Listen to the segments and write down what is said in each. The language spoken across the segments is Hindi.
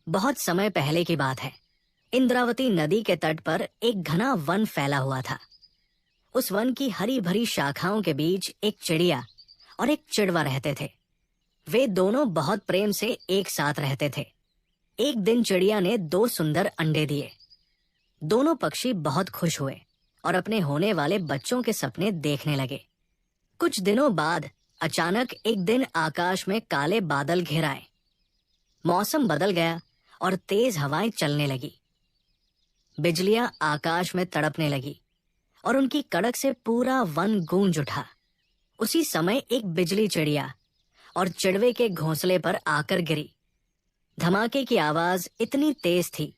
बहुत समय पहले की बात है। इंद्रावती नदी के तट पर एक घना वन फैला हुआ था। उस वन की हरी भरी शाखाओं के बीच एक चिड़िया और एक चिड़वा रहते थे। वे दोनों बहुत प्रेम से एक साथ रहते थे। एक दिन चिड़िया ने 2 सुंदर अंडे दिए। दोनों पक्षी बहुत खुश हुए और अपने होने वाले बच्चों के सपने देखने लगे। कुछ दिनों बाद अचानक एक दिन आकाश में काले बादल घिर आए। मौसम बदल गया और तेज हवाएं चलने लगी। बिजलियां आकाश में तड़पने लगी और उनकी कड़क से पूरा वन गूंज उठा। उसी समय एक बिजली चिड़िया और चिड़वे के घोंसले पर आकर गिरी। धमाके की आवाज इतनी तेज थी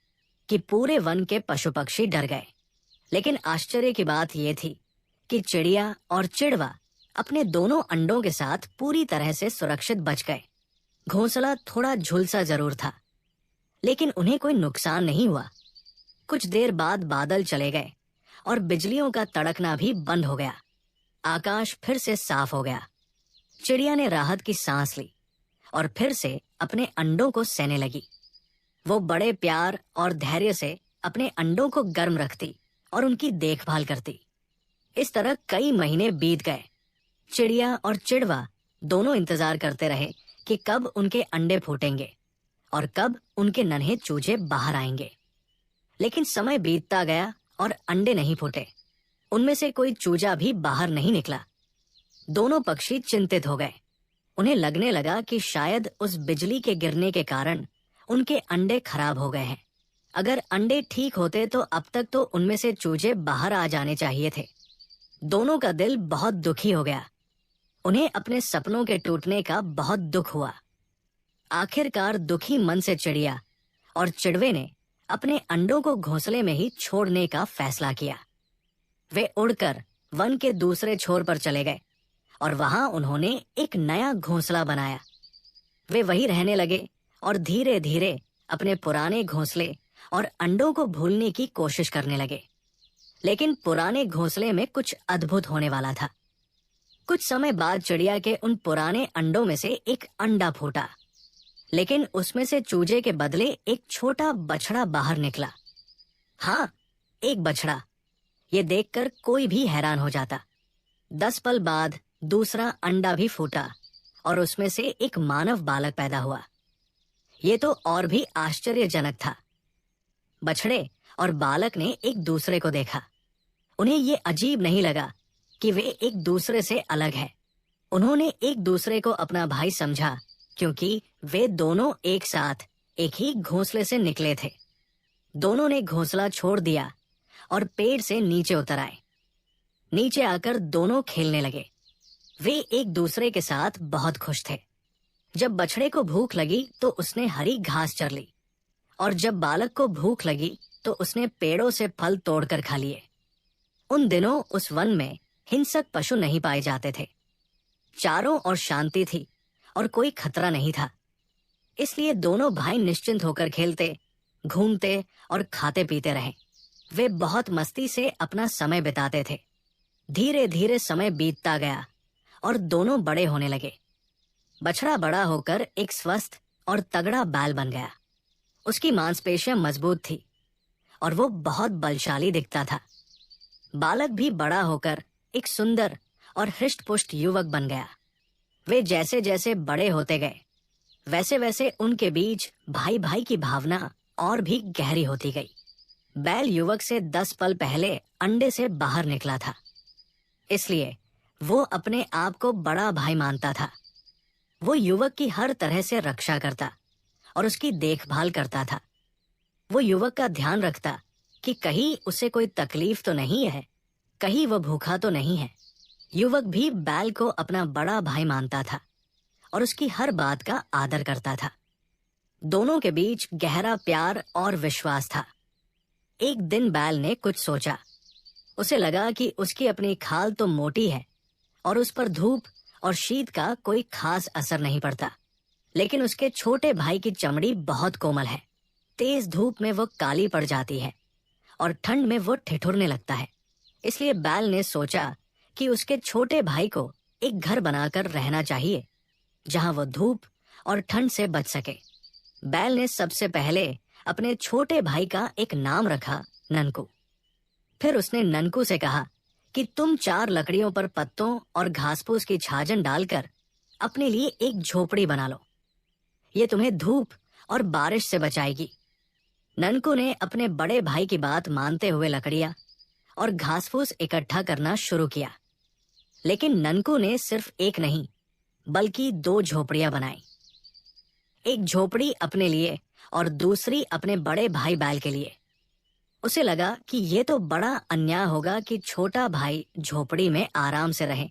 कि पूरे वन के पशु पक्षी डर गए। लेकिन आश्चर्य की बात यह थी कि चिड़िया और चिड़वा अपने दोनों अंडों के साथ पूरी तरह से सुरक्षित बच गए। घोंसला थोड़ा झुलसा जरूर था, लेकिन उन्हें कोई नुकसान नहीं हुआ। कुछ देर बाद बादल चले गए और बिजलियों का तड़कना भी बंद हो गया। आकाश फिर से साफ हो गया। चिड़िया ने राहत की सांस ली और फिर से अपने अंडों को सेने लगी। वो बड़े प्यार और धैर्य से अपने अंडों को गर्म रखती और उनकी देखभाल करती। इस तरह कई महीने बीत गए। चिड़िया और चिड़वा दोनों इंतजार करते रहे कि कब उनके अंडे फूटेंगे और कब उनके नन्हे चूजे बाहर आएंगे। लेकिन समय बीतता गया और अंडे नहीं फूटे। उनमें से कोई चूजा भी बाहर नहीं निकला। दोनों पक्षी चिंतित हो गए। उन्हें लगने लगा कि शायद उस बिजली के गिरने के कारण उनके अंडे खराब हो गए हैं। अगर अंडे ठीक होते तो अब तक तो उनमें से चूजे बाहर आ जाने चाहिए थे। दोनों का दिल बहुत दुखी हो गया। उन्हें अपने सपनों के टूटने का बहुत दुख हुआ। आखिरकार दुखी मन से चिड़िया और चिड़वे ने अपने अंडों को घोंसले में ही छोड़ने का फैसला किया। वे उड़कर वन के दूसरे छोर पर चले गए और वहां उन्होंने एक नया घोंसला बनाया। वे वहीं रहने लगे और धीरे धीरे अपने पुराने घोंसले और अंडों को भूलने की कोशिश करने लगे। लेकिन पुराने घोंसले में कुछ अद्भुत होने वाला था। कुछ समय बाद चिड़िया के उन पुराने अंडों में से एक अंडा फूटा, लेकिन उसमें से चूजे के बदले एक छोटा बछड़ा बाहर निकला। हाँ, एक बछड़ा। ये देखकर कोई भी हैरान हो जाता। 10 पल बाद दूसरा अंडा भी फूटा और उसमें से एक मानव बालक पैदा हुआ। ये तो और भी आश्चर्यजनक था। बछड़े और बालक ने एक दूसरे को देखा। उन्हें ये अजीब नहीं लगा कि वे एक दूसरे से अलग हैं। उन्होंने एक दूसरे को अपना भाई समझा, क्योंकि वे दोनों एक साथ एक ही घोंसले से निकले थे। दोनों ने घोंसला छोड़ दिया और पेड़ से नीचे उतर आए। नीचे आकर दोनों खेलने लगे। वे एक दूसरे के साथ बहुत खुश थे। जब बछड़े को भूख लगी तो उसने हरी घास चर ली, और जब बालक को भूख लगी तो उसने पेड़ों से फल तोड़कर खा लिए। उन दिनों उस वन में हिंसक पशु नहीं पाए जाते थे। चारों ओर शांति थी और कोई खतरा नहीं था। इसलिए दोनों भाई निश्चिंत होकर खेलते, घूमते और खाते पीते रहे। वे बहुत मस्ती से अपना समय बिताते थे। धीरे धीरे समय बीतता गया और दोनों बड़े होने लगे। बछड़ा बड़ा होकर एक स्वस्थ और तगड़ा बैल बन गया। उसकी मांसपेशियां मजबूत थी और वो बहुत बलशाली दिखता था। बालक भी बड़ा होकर एक सुंदर और हृष्ट-पुष्ट युवक बन गया। वे जैसे जैसे बड़े होते गए, वैसे वैसे उनके बीच भाई भाई की भावना और भी गहरी होती गई। बैल युवक से 10 पल पहले अंडे से बाहर निकला था, इसलिए वो अपने आप को बड़ा भाई मानता था। वो युवक की हर तरह से रक्षा करता और उसकी देखभाल करता था। वो युवक का ध्यान रखता कि कहीं उसे कोई तकलीफ तो नहीं है, कहीं वो भूखा तो नहीं है। युवक भी बैल को अपना बड़ा भाई मानता था और उसकी हर बात का आदर करता था। दोनों के बीच गहरा प्यार और विश्वास था। एक दिन बैल ने कुछ सोचा। उसे लगा कि उसकी अपनी खाल तो मोटी है और उस पर धूप और शीत का कोई खास असर नहीं पड़ता, लेकिन उसके छोटे भाई की चमड़ी बहुत कोमल है। तेज धूप में वो काली पड़ जाती है और ठंड में वो ठिठुरने लगता है। इसलिए बैल ने सोचा कि उसके छोटे भाई को एक घर बनाकर रहना चाहिए, जहां वो धूप और ठंड से बच सके। बैल ने सबसे पहले अपने छोटे भाई का एक नाम रखा, ननकू। फिर उसने ननकू से कहा कि तुम 4 लकड़ियों पर पत्तों और घास फूस की छाजन डालकर अपने लिए एक झोपड़ी बना लो। ये तुम्हें धूप और बारिश से बचाएगी। ननकू ने अपने बड़े भाई की बात मानते हुए लकड़ियां और घास फूस इकट्ठा करना शुरू किया। लेकिन ननकू ने सिर्फ एक नहीं बल्कि 2 झोपड़ियां बनाई। एक झोपड़ी अपने लिए और दूसरी अपने बड़े भाई बैल के लिए। उसे लगा कि ये तो बड़ा अन्याय होगा कि छोटा भाई झोपड़ी में आराम से रहे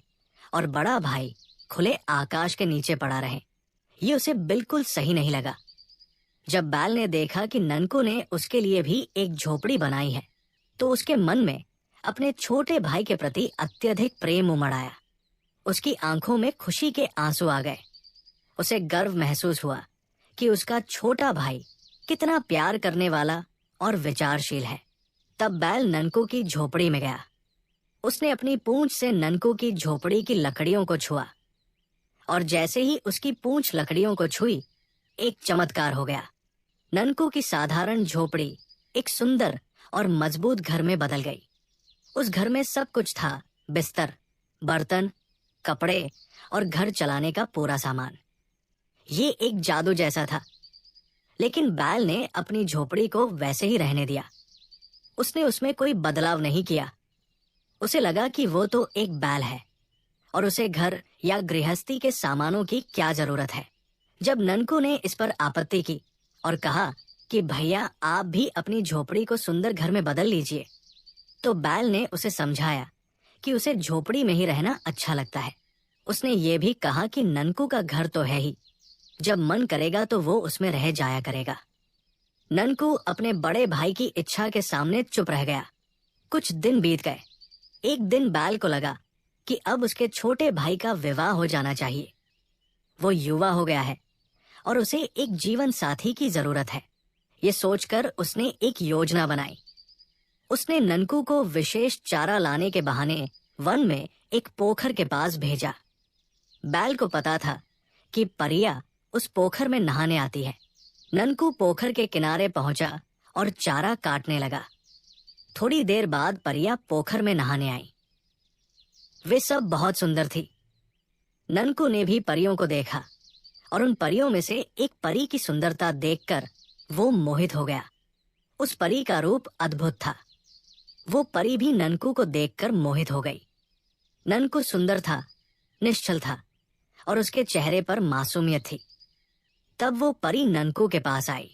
और बड़ा भाई खुले आकाश के नीचे पड़ा रहे। ये उसे बिल्कुल सही नहीं लगा। जब बैल ने देखा कि ननकू ने उसके लिए भी एक झोपड़ी बनाई है, तो उसके मन में अपने छोटे भाई के प्रति अत्यधिक प्रेम उमड़ आया। उसकी आंखों में खुशी के आंसू आ गए। उसे गर्व महसूस हुआ कि उसका छोटा भाई कितना प्यार करने वाला और विचारशील है। तब बैल ननकू की झोपड़ी में गया। उसने अपनी पूंछ से ननकू की झोपड़ी की लकड़ियों को छुआ और जैसे ही उसकी पूंछ लकड़ियों को छुई, एक चमत्कार हो गया। ननकू की साधारण झोपड़ी एक सुंदर और मजबूत घर में बदल गई। उस घर में सब कुछ था, बिस्तर, बर्तन, कपड़े और घर चलाने का पूरा सामान। ये एक जादू जैसा था। लेकिन बैल ने अपनी झोपड़ी को वैसे ही रहने दिया। उसने उसमें कोई बदलाव नहीं किया। उसे लगा कि वो तो एक बैल है और उसे घर या गृहस्थी के सामानों की क्या जरूरत है। जब ननकू ने इस पर आपत्ति की और कहा कि भैया आप भी अपनी झोपड़ी को सुंदर घर में बदल लीजिए, तो बैल ने उसे समझाया कि उसे झोपड़ी में ही रहना अच्छा लगता है। उसने ये भी कहा कि ननकू का घर तो है ही, जब मन करेगा तो वो उसमें रह जाया करेगा। ननकू अपने बड़े भाई की इच्छा के सामने चुप रह गया। कुछ दिन बीत गए। एक दिन बैल को लगा कि अब उसके छोटे भाई का विवाह हो जाना चाहिए। वो युवा हो गया है और उसे एक जीवन साथी की जरूरत है। ये सोचकर उसने एक योजना बनाई। उसने ननकू को विशेष चारा लाने के बहाने वन में एक पोखर के पास भेजा। बैल को पता था कि परिया उस पोखर में नहाने आती है। ननकू पोखर के किनारे पहुंचा और चारा काटने लगा। थोड़ी देर बाद परिया पोखर में नहाने आई। वे सब बहुत सुंदर थी। ननकू ने भी परियों को देखा और उन परियों में से एक परी की सुंदरता देखकर वो मोहित हो गया। उस परी का रूप अद्भुत था। वो परी भी ननकू को देखकर मोहित हो गई। ननकू सुंदर था, निश्चल था और उसके चेहरे पर मासूमियत थी। तब वो परी ननकू के पास आई।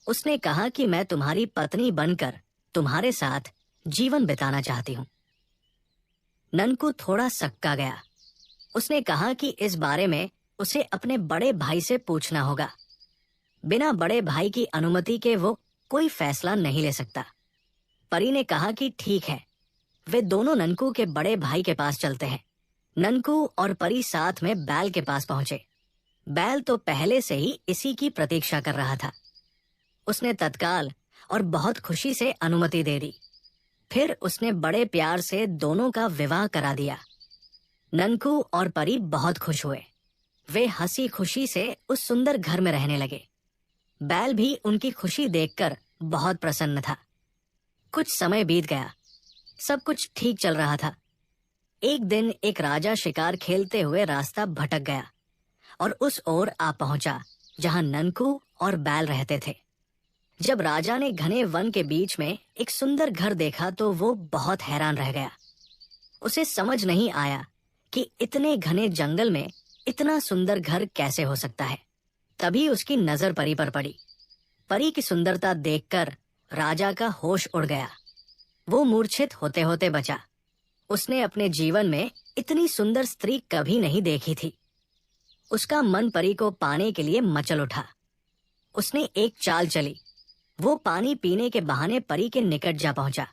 उसने कहा कि मैं तुम्हारी पत्नी बनकर तुम्हारे साथ जीवन बिताना चाहती हूँ। ननकू थोड़ा सक्का गया। उसने कहा कि इस बारे में उसे अपने बड़े भाई से पूछना होगा। बिना बड़े भाई की अनुमति के वो कोई फैसला नहीं ले सकता। परी ने कहा कि ठीक है। वे दोनों ननकू के बड़े भाई के पास चलते हैं। ननकू और परी साथ में बैल के पास पहुंचे। बैल तो पहले से ही इसी की प्रतीक्षा कर रहा था। उसने तत्काल और बहुत खुशी से अनुमति दे दी। फिर उसने बड़े प्यार से दोनों का विवाह करा दिया। ननकू और परी बहुत खुश हुए। वे हंसी खुशी से उस सुंदर घर में रहने लगे। बैल भी उनकी खुशी देखकर बहुत प्रसन्न था। कुछ समय बीत गया। सब कुछ ठीक चल रहा था। एक दिन एक राजा शिकार खेलते हुए रास्ता भटक गया और उस ओर आ पहुंचा जहां ननकू और बैल रहते थे। जब राजा ने घने वन के बीच में एक सुंदर घर देखा तो वो बहुत हैरान रह गया। उसे समझ नहीं आया कि इतने घने जंगल में इतना सुंदर घर कैसे हो सकता है। तभी उसकी नजर परी पर पड़ी। परी की सुंदरता देखकर राजा का होश उड़ गया। वो मूर्छित होते होते बचा। उसने अपने जीवन में इतनी सुंदर स्त्री कभी नहीं देखी थी। उसका मन परी को पाने के लिए मचल उठा। उसने एक चाल चली। वो पानी पीने के बहाने परी के निकट जा पहुंचा।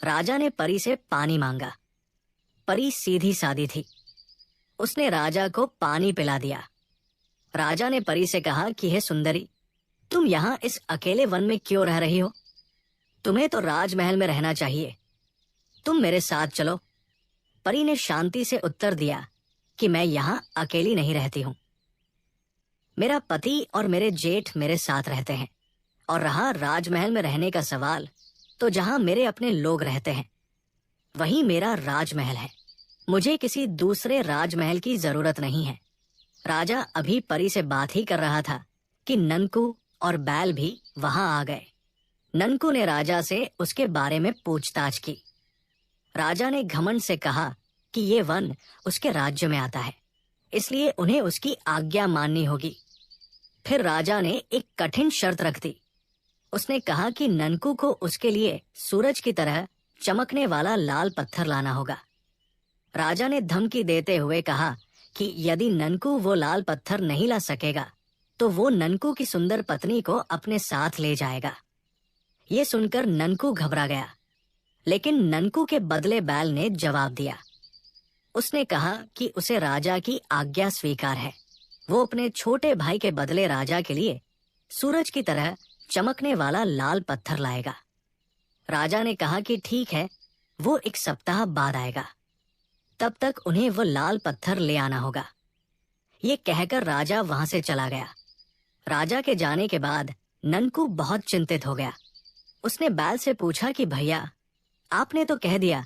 राजा ने परी से पानी मांगा। परी सीधी सादी थी। उसने राजा को पानी पिला दिया। राजा ने परी से कहा कि हे सुंदरी, तुम यहाँ इस अकेले वन में क्यों रह रही हो? तुम्हें तो राजमहल में रहना चाहिए। तुम मेरे साथ चलो। परी ने शांति से उत्तर दिया कि मैं यहाँ अकेली नहीं रहती हूँ। मेरा पति और मेरे जेठ मेरे साथ रहते हैं, और रहा राजमहल में रहने का सवाल, तो जहां मेरे अपने लोग रहते हैं वही मेरा राजमहल है। मुझे किसी दूसरे राजमहल की जरूरत नहीं है। राजा अभी परी से बात ही कर रहा था कि ननकू और बैल भी वहां आ गए। ननकू ने राजा से उसके बारे में पूछताछ की। राजा ने घमंड से कहा कि ये वन उसके राज्य में आता है, इसलिए उन्हें उसकी आज्ञा माननी होगी। फिर राजा ने एक कठिन शर्त रख दी। उसने कहा कि ननकू को उसके लिए सूरज की तरह चमकने वाला लाल पत्थर लाना होगा। राजा ने धमकी देते हुए कहा कि यदि ननकू वो लाल पत्थर नहीं ला सकेगा तो वो ननकू की सुंदर पत्नी को अपने साथ ले जाएगा। ये सुनकर ननकू घबरा गया, लेकिन ननकू के बदले बैल ने जवाब दिया। उसने कहा कि उसे राजा की आज्ञा स्वीकार है। वो अपने छोटे भाई के बदले राजा के लिए सूरज की तरह चमकने वाला लाल पत्थर लाएगा। राजा ने कहा कि ठीक है, वो 1 सप्ताह बाद आएगा। तब तक उन्हें वो लाल पत्थर ले आना होगा। ये कहकर राजा वहां से चला गया। राजा के जाने के बाद ननकू बहुत चिंतित हो गया। उसने बैल से पूछा कि भैया, आपने तो कह दिया,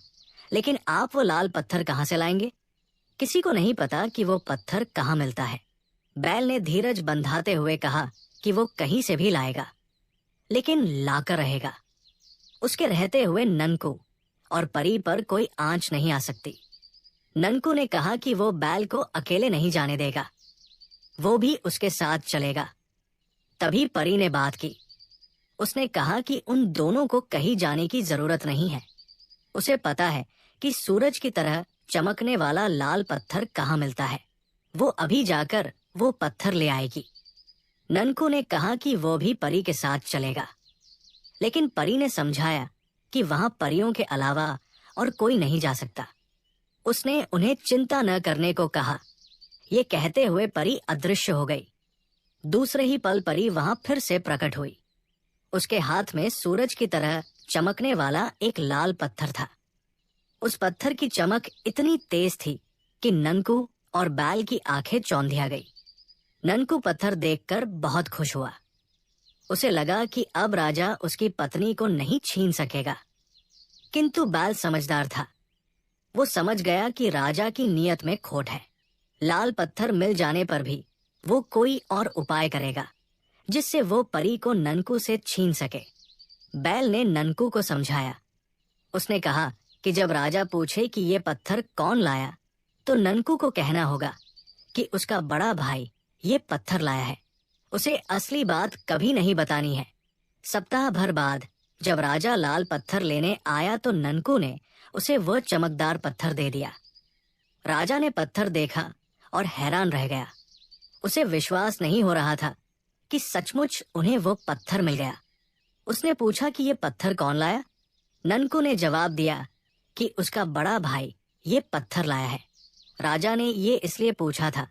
लेकिन आप वो लाल पत्थर कहाँ से लाएंगे? किसी को नहीं पता कि वो पत्थर कहाँ मिलता है। बैल ने धीरज बंधाते हुए कहा कि वो कहीं से भी लाएगा, लेकिन लाकर रहेगा। उसके रहते हुए ननकू और परी पर कोई आंच नहीं आ सकती। ननकू ने कहा कि वो बैल को अकेले नहीं जाने देगा, वो भी उसके साथ चलेगा। तभी परी ने बात की। उसने कहा कि उन दोनों को कहीं जाने की जरूरत नहीं है। उसे पता है कि सूरज की तरह चमकने वाला लाल पत्थर कहाँ मिलता है। वो अभी जाकर वो पत्थर ले आएगी। ननकू ने कहा कि वो भी परी के साथ चलेगा, लेकिन परी ने समझाया कि वहां परियों के अलावा और कोई नहीं जा सकता। उसने उन्हें चिंता न करने को कहा। ये कहते हुए परी अदृश्य हो गई। दूसरे ही पल परी वहां फिर से प्रकट हुई। उसके हाथ में सूरज की तरह चमकने वाला एक लाल पत्थर था। उस पत्थर की चमक इतनी तेज थी कि ननकू और बैल की आंखें चौंधिया गई। ननकू पत्थर देखकर बहुत खुश हुआ। उसे लगा कि अब राजा उसकी पत्नी को नहीं छीन सकेगा। किंतु बैल समझदार था। वो समझ गया कि राजा की नीयत में खोट है। लाल पत्थर मिल जाने पर भी वो कोई और उपाय करेगा जिससे वो परी को ननकू से छीन सके। बैल ने ननकू को समझाया। उसने कहा कि जब राजा पूछे कि ये पत्थर कौन लाया, तो ननकू को कहना होगा कि उसका बड़ा भाई ये पत्थर लाया है। उसे असली बात कभी नहीं बतानी है। सप्ताह भर बाद जब राजा लाल पत्थर लेने आया तो ननकू ने उसे वह चमकदार पत्थर दे दिया। राजा ने पत्थर देखा और हैरान रह गया। उसे विश्वास नहीं हो रहा था कि सचमुच उन्हें वो पत्थर मिल गया। उसने पूछा कि ये पत्थर कौन लाया? ननकू ने जवाब दिया कि उसका बड़ा भाई ये पत्थर लाया है। राजा ने ये इसलिए पूछा था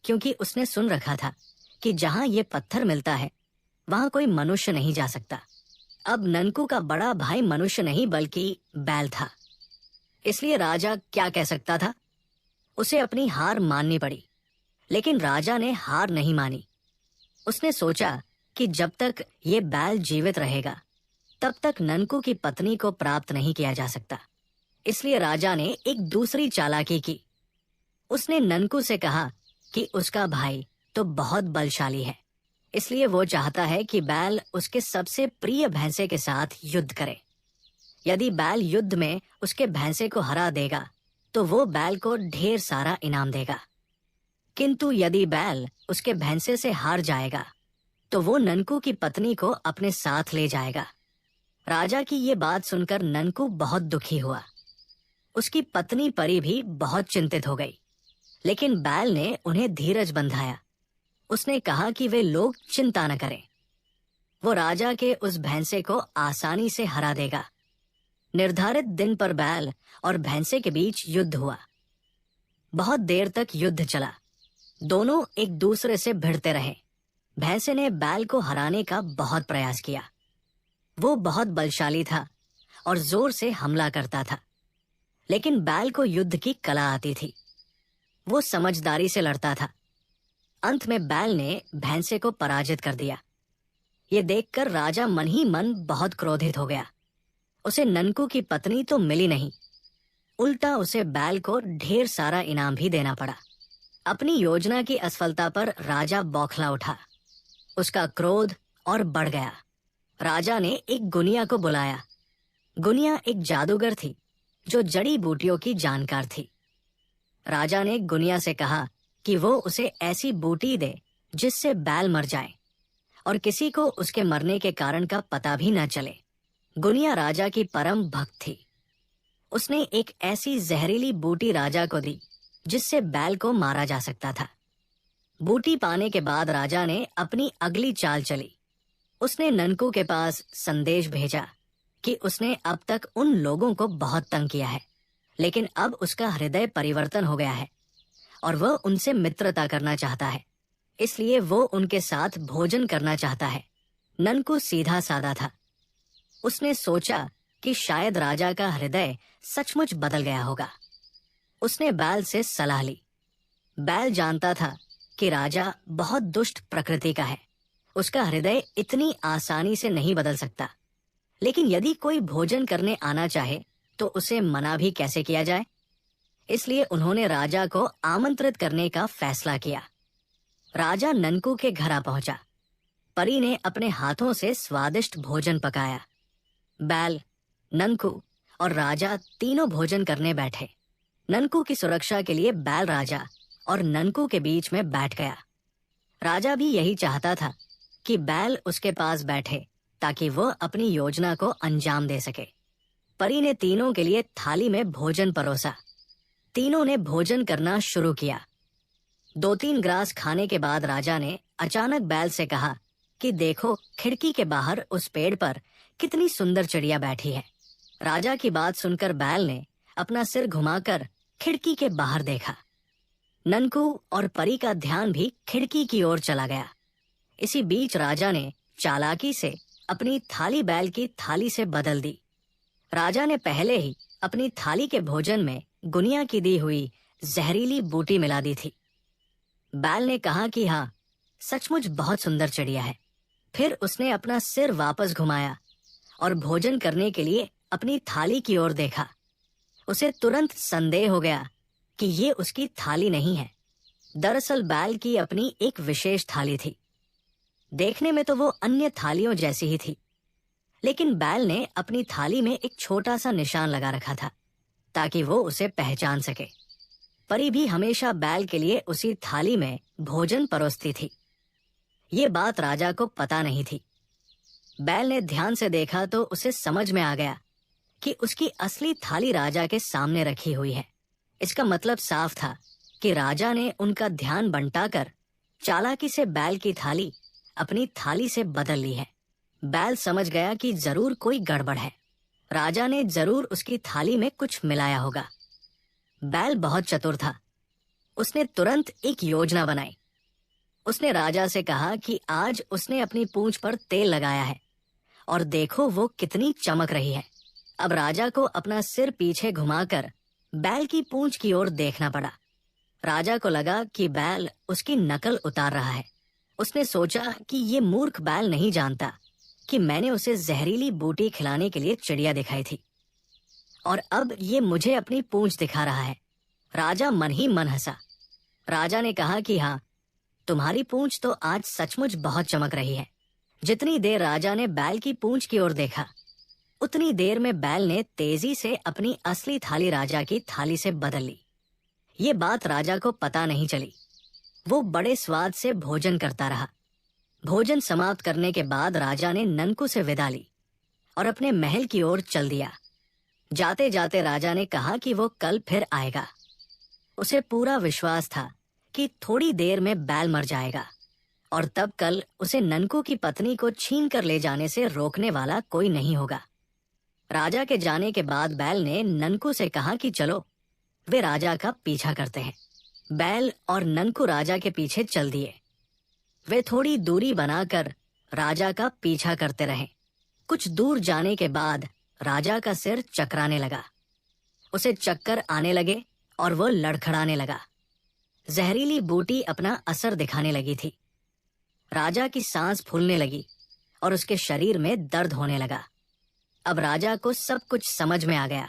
क्योंकि उसने सुन रखा था कि जहां ये पत्थर मिलता है वहां कोई मनुष्य नहीं जा सकता। अब ननकू का बड़ा भाई मनुष्य नहीं बल्कि बैल था, इसलिए राजा क्या कह सकता था? उसे अपनी हार माननी पड़ी। लेकिन राजा ने हार नहीं मानी। उसने सोचा कि जब तक ये बैल जीवित रहेगा तब तक ननकू की पत्नी को प्राप्त नहीं किया जा सकता। इसलिए राजा ने एक दूसरी चालाकी की। उसने ननकू से कहा कि उसका भाई तो बहुत बलशाली है, इसलिए वो चाहता है कि बैल उसके सबसे प्रिय भैंसे के साथ युद्ध करे। यदि बैल युद्ध में उसके भैंसे को हरा देगा तो वो बैल को ढेर सारा इनाम देगा। किंतु यदि बैल उसके भैंसे से हार जाएगा तो वो ननकू की पत्नी को अपने साथ ले जाएगा। राजा की ये बात सुनकर ननकू बहुत दुखी हुआ। उसकी पत्नी परी भी बहुत चिंतित हो गई, लेकिन बैल ने उन्हें धीरज बंधाया। उसने कहा कि वे लोग चिंता न करें, वो राजा के उस भैंसे को आसानी से हरा देगा। निर्धारित दिन पर बैल और भैंसे के बीच युद्ध हुआ। बहुत देर तक युद्ध चला। दोनों एक दूसरे से भिड़ते रहे। भैंसे ने बैल को हराने का बहुत प्रयास किया। वो बहुत बलशाली था और जोर से हमला करता था, लेकिन बैल को युद्ध की कला आती थी। वो समझदारी से लड़ता था। अंत में बैल ने भैंसे को पराजित कर दिया। ये देखकर राजा मन ही मन बहुत क्रोधित हो गया। उसे ननकू की पत्नी तो मिली नहीं, उल्टा उसे बैल को ढेर सारा इनाम भी देना पड़ा। अपनी योजना की असफलता पर राजा बौखला उठा। उसका क्रोध और बढ़ गया। राजा ने एक गुनिया को बुलाया। गुनिया एक जादूगर थी जो जड़ी बूटियों की जानकार थी। राजा ने गुनिया से कहा कि वो उसे ऐसी बूटी दे जिससे बैल मर जाए और किसी को उसके मरने के कारण का पता भी न चले। गुनिया राजा की परम भक्त थी। उसने एक ऐसी जहरीली बूटी राजा को दी जिससे बैल को मारा जा सकता था। बूटी पाने के बाद राजा ने अपनी अगली चाल चली। उसने ननकू के पास संदेश भेजा कि उसने अब तक उन लोगों को बहुत तंग किया है, लेकिन अब उसका हृदय परिवर्तन हो गया है और वह उनसे मित्रता करना चाहता है, इसलिए वो उनके साथ भोजन करना चाहता है। ननकू सीधा साधा था। उसने सोचा कि शायद राजा का हृदय सचमुच बदल गया होगा। उसने बैल से सलाह ली। बैल जानता था कि राजा बहुत दुष्ट प्रकृति का है, उसका हृदय इतनी आसानी से नहीं बदल सकता। लेकिन यदि कोई भोजन करने आना चाहे तो उसे मना भी कैसे किया जाए? इसलिए उन्होंने राजा को आमंत्रित करने का फैसला किया। राजा ननकू के घर आ पहुंचा। परी ने अपने हाथों से स्वादिष्ट भोजन पकाया। बैल, ननकू और राजा तीनों भोजन करने बैठे। ननकू की सुरक्षा के लिए बैल राजा और ननकू के बीच में बैठ गया। राजा भी यही चाहता था कि बैल उसके पास बैठे ताकि वो अपनी योजना को अंजाम दे सके। परी ने तीनों के लिए थाली में भोजन परोसा। तीनों ने भोजन करना शुरू किया। 2-3 ग्रास खाने के बाद राजा ने अचानक बैल से कहा कि देखो, खिड़की के बाहर उस पेड़ पर कितनी सुंदर चिड़िया बैठी है। राजा की बात सुनकर बैल ने अपना सिर घुमाकर खिड़की के बाहर देखा। ननकू और परी का ध्यान भी खिड़की की ओर चला गया। इसी बीच राजा ने चालाकी से अपनी थाली बैल की थाली से बदल दी। राजा ने पहले ही अपनी थाली के भोजन में गुनिया की दी हुई जहरीली बूटी मिला दी थी। बैल ने कहा कि हाँ, सचमुच बहुत सुंदर चिड़िया है। फिर उसने अपना सिर वापस घुमाया और भोजन करने के लिए अपनी थाली की ओर देखा। उसे तुरंत संदेह हो गया कि ये उसकी थाली नहीं है। दरअसल बैल की अपनी एक विशेष थाली थी। देखने में तो वो अन्य थालियों जैसी ही थी, लेकिन बैल ने अपनी थाली में एक छोटा सा निशान लगा रखा था ताकि वो उसे पहचान सके। परी भी हमेशा बैल के लिए उसी थाली में भोजन परोसती थी। ये बात राजा को पता नहीं थी। बैल ने ध्यान से देखा तो उसे समझ में आ गया कि उसकी असली थाली राजा के सामने रखी हुई है। इसका मतलब साफ था कि राजा ने उनका ध्यान बंटाकर चालाकी से बैल की थाली अपनी थाली से बदल ली है। बैल समझ गया कि जरूर कोई गड़बड़ है। राजा ने जरूर उसकी थाली में कुछ मिलाया होगा। बैल बहुत चतुर था। उसने तुरंत एक योजना बनाई। उसने राजा से कहा कि आज उसने अपनी पूंछ पर तेल लगाया है और देखो वो कितनी चमक रही है। अब राजा को अपना सिर पीछे घुमाकर बैल की पूंछ की ओर देखना पड़ा। राजा को लगा कि बैल उसकी नकल उतार रहा है। उसने सोचा कि ये मूर्ख बैल नहीं जानता कि मैंने उसे जहरीली बूटी खिलाने के लिए चिड़िया दिखाई थी और अब ये मुझे अपनी पूंछ दिखा रहा है। राजा मन ही मन हंसा। राजा ने कहा कि हाँ, तुम्हारी पूंछ तो आज सचमुच बहुत चमक रही है। जितनी देर राजा ने बैल की पूंछ की ओर देखा, उतनी देर में बैल ने तेजी से अपनी असली थाली राजा की थाली से बदल ली। ये बात राजा को पता नहीं चली। वो बड़े स्वाद से भोजन करता रहा। भोजन समाप्त करने के बाद राजा ने ननकू से विदा ली और अपने महल की ओर चल दिया। जाते जाते राजा ने कहा कि वो कल फिर आएगा। उसे पूरा विश्वास था कि थोड़ी देर में बैल मर जाएगा और तब कल उसे ननकू की पत्नी को छीन कर ले जाने से रोकने वाला कोई नहीं होगा। राजा के जाने के बाद बैल ने ननकू से कहा कि चलो, वे राजा का पीछा करते हैं। बैल और ननकू राजा के पीछे चल दिए। वे थोड़ी दूरी बनाकर राजा का पीछा करते रहे। कुछ दूर जाने के बाद राजा का सिर चकराने लगा। उसे चक्कर आने लगे और वो लड़खड़ाने लगा। जहरीली बूटी अपना असर दिखाने लगी थी। राजा की सांस फूलने लगी और उसके शरीर में दर्द होने लगा। अब राजा को सब कुछ समझ में आ गया।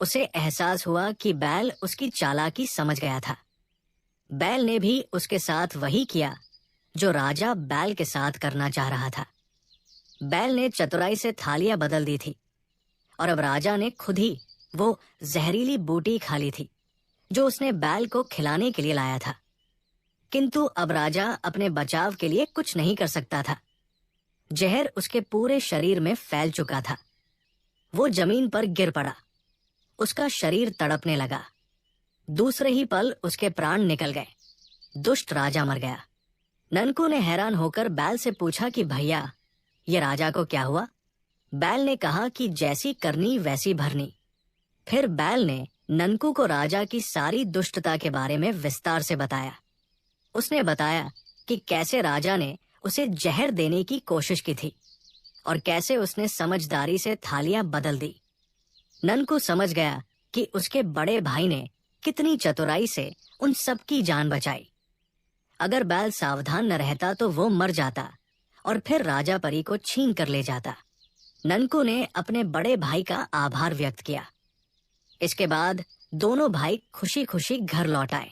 उसे एहसास हुआ कि बैल उसकी चालाकी समझ गया था। बैल ने भी उसके साथ वही किया जो राजा बैल के साथ करना चाह रहा था। बैल ने चतुराई से थालियां बदल दी थी और अब राजा ने खुद ही वो जहरीली बूटी खा ली थी जो उसने बैल को खिलाने के लिए लाया था। किंतु अब राजा अपने बचाव के लिए कुछ नहीं कर सकता था। जहर उसके पूरे शरीर में फैल चुका था। वो जमीन पर गिर पड़ा। उसका शरीर तड़पने लगा। दूसरे ही पल उसके प्राण निकल गए। दुष्ट राजा मर गया। ननकू ने हैरान होकर बैल से पूछा कि भैया, ये राजा को क्या हुआ? बैल ने कहा कि जैसी करनी वैसी भरनी। फिर बैल ने ननकू को राजा की सारी दुष्टता के बारे में विस्तार से बताया। उसने बताया कि कैसे राजा ने उसे जहर देने की कोशिश की थी और कैसे उसने समझदारी से थालियां बदल दी। ननकू समझ गया कि उसके बड़े भाई ने कितनी चतुराई से उन सब की जान बचाई। अगर बैल सावधान न रहता तो वो मर जाता और फिर राजा परी को छीन कर ले जाता। ननकू ने अपने बड़े भाई का आभार व्यक्त किया। इसके बाद दोनों भाई खुशी खुशी घर लौट आए।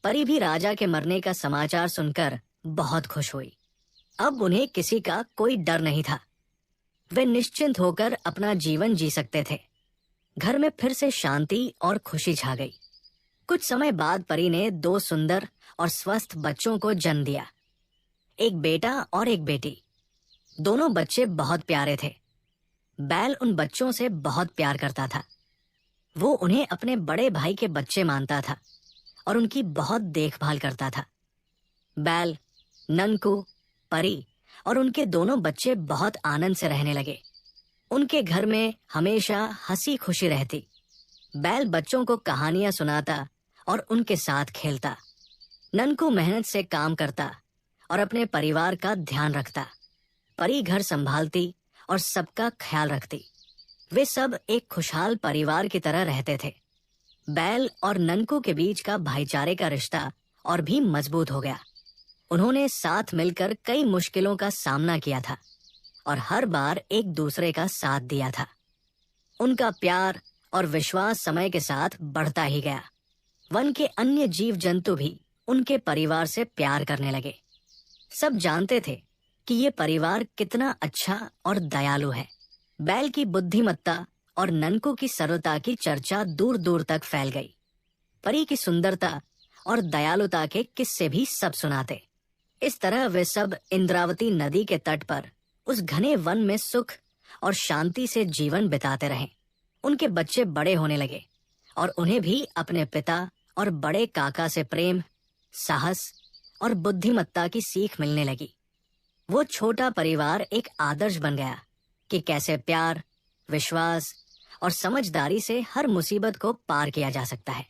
परी भी राजा के मरने का समाचार सुनकर बहुत खुश हुई। अब उन्हें किसी का कोई डर नहीं था। वे निश्चिंत होकर अपना जीवन जी सकते थे। घर में फिर से शांति और खुशी छा गई। कुछ समय बाद परी ने 2 सुंदर और स्वस्थ बच्चों को जन्म दिया, एक बेटा और एक बेटी। दोनों बच्चे बहुत प्यारे थे। बैल उन बच्चों से बहुत प्यार करता था। वो उन्हें अपने बड़े भाई के बच्चे मानता था और उनकी बहुत देखभाल करता था। बैल, ननकू, परी और उनके दोनों बच्चे बहुत आनंद से रहने लगे। उनके घर में हमेशा हंसी खुशी रहती। बैल बच्चों को कहानियां सुनाता और उनके साथ खेलता। ननकू मेहनत से काम करता और अपने परिवार का ध्यान रखता। परी घर संभालती और सबका ख्याल रखती। वे सब एक खुशहाल परिवार की तरह रहते थे। बैल और ननकू के बीच का भाईचारे का रिश्ता और भी मजबूत हो गया। उन्होंने साथ मिलकर कई मुश्किलों का सामना किया था और हर बार एक दूसरे का साथ दिया था। उनका प्यार और विश्वास समय के साथ बढ़ता ही गया। वन के अन्य जीव जंतु भी उनके परिवार से प्यार करने लगे। सब जानते थे कि ये परिवार कितना अच्छा और दयालु है। बैल की बुद्धिमत्ता और ननकू की सरलता की चर्चा दूर दूर तक फैल गई। परी की सुंदरता और दयालुता के किस्से भी सब सुनाते। इस तरह वे सब इंद्रावती नदी के तट पर उस घने वन में सुख और शांति से जीवन बिताते रहे। उनके बच्चे बड़े होने लगे और उन्हें भी अपने पिता और बड़े काका से प्रेम, साहस और बुद्धिमत्ता की सीख मिलने लगी। वो छोटा परिवार एक आदर्श बन गया कि कैसे प्यार, विश्वास और समझदारी से हर मुसीबत को पार किया जा सकता है।